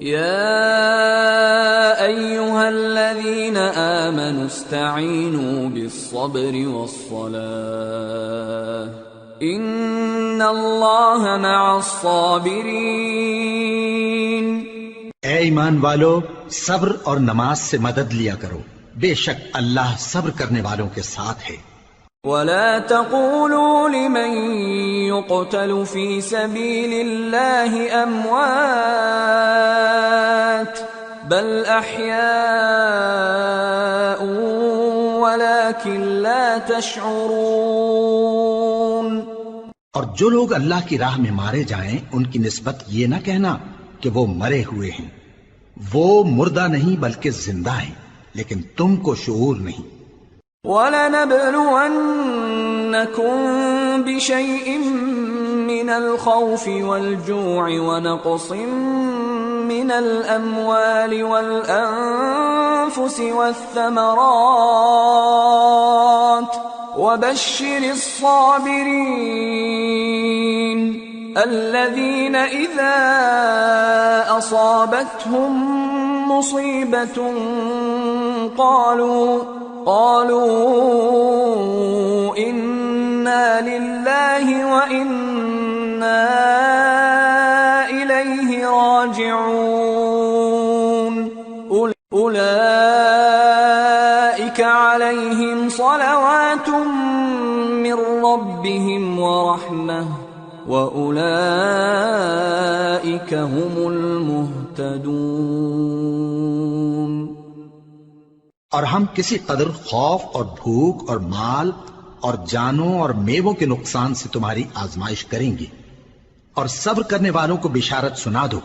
يا أيها الذين آمنوا استعينوا بالصبر والصلاة إن الله مع الصابرين۔ اے ایمان والو، صبر اور نماز سے مدد لیا کرو، بے شک اللہ صبر کرنے والوں کے ساتھ ہے۔ ولا تقولوا لمن يقتل في سبيل الله أموات بل أحياء ولكن لا تشعرون۔ اور جو لوگ اللہ کی راہ میں مارے جائیں ان کی نسبت یہ نہ کہنا کہ وہ مرے ہوئے ہیں، وہ مردہ نہیں بلکہ زندہ ہیں، لیکن تم کو شعور نہیں۔ وَلَنَبْلُوَنَّكُمْ بِشَيْءٍ مِّنَ الْخَوْفِ وَالْجُوعِ وَنَقْصٍ مِّنَ الْأَمْوَالِ وَالْأَنفُسِ وَالثَّمَرَاتِ وَبَشِّرِ الصَّابِرِينَ الَّذِينَ إِذَا أَصَابَتْهُم مُّصِيبَةٌ قالوا إنا لله وإنا إليه راجعون أولئك عليهم صلوات من ربهم ورحمة وأولئك هم المهتدون۔ اور ہم کسی قدر خوف اور بھوک اور مال اور جانوں اور میووں کے نقصان سے تمہاری آزمائش کریں گے، اور صبر کرنے والوں کو بشارت سنا دو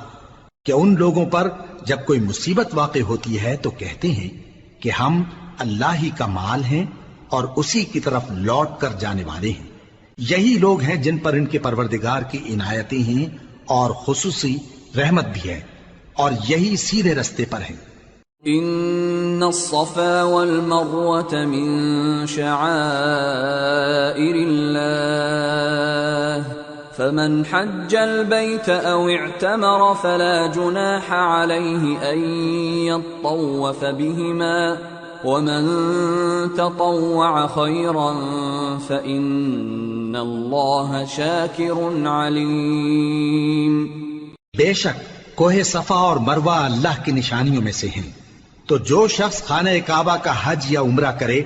کہ ان لوگوں پر جب کوئی مصیبت واقع ہوتی ہے تو کہتے ہیں کہ ہم اللہ ہی کا مال ہیں اور اسی کی طرف لوٹ کر جانے والے ہیں۔ یہی لوگ ہیں جن پر ان کے پروردگار کی عنایتیں ہیں اور خصوصی رحمت بھی ہے، اور یہی سیدھے رستے پر ہیں۔ ان الصفا والمروة من شعائر الله فمن حج البيت او اعتمر فلا جناح عليه ان يطوف بهما ومن تطوع خيرا فإن الله شاكر عليم۔ بے شک کوہ صفا اور مروہ اللہ کی نشانیوں میں سے ہیں، تو جو شخص خانہ کعبہ کا حج یا عمرہ کرے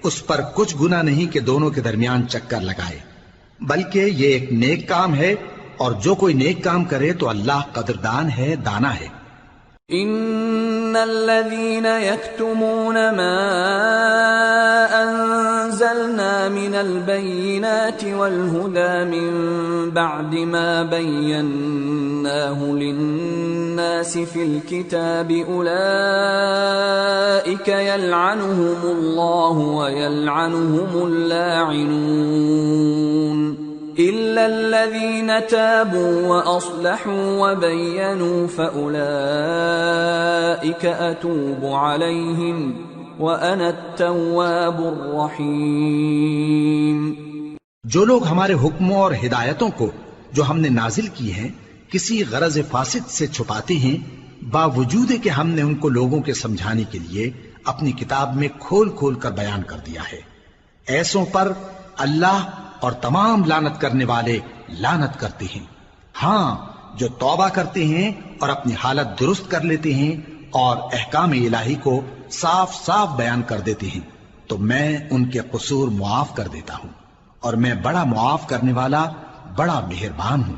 اس پر کچھ گناہ نہیں کہ دونوں کے درمیان چکر لگائے، بلکہ یہ ایک نیک کام ہے، اور جو کوئی نیک کام کرے تو اللہ قدردان ہے، دانا ہے۔ ان الذين يكتمون ما انزلنا من البينات والهدى من بعد ما بيناه للناس في الكتاب اولئك يلعنهم الله ويلعنهم اللاعنون إلا الذين تابوا وأصلحوا وبينوا فأولئك أتوب عليهم وأنا التواب الرحيم۔ جو لوگ ہمارے حکموں اور ہدایتوں کو جو ہم نے نازل کی ہیں کسی غرض فاسد سے چھپاتے ہیں، باوجود کہ ہم نے ان کو لوگوں کے سمجھانے کے لیے اپنی کتاب میں کھول کھول کر بیان کر دیا ہے، ایسوں پر اللہ اور تمام لعنت کرنے والے لعنت کرتے ہیں۔ ہاں، جو توبہ کرتے ہیں اور اپنی حالت درست کر لیتے ہیں اور احکام الہی کو صاف صاف بیان کر دیتے ہیں تو میں ان کے قصور معاف کر دیتا ہوں، اور میں بڑا معاف کرنے والا، بڑا مہربان ہوں۔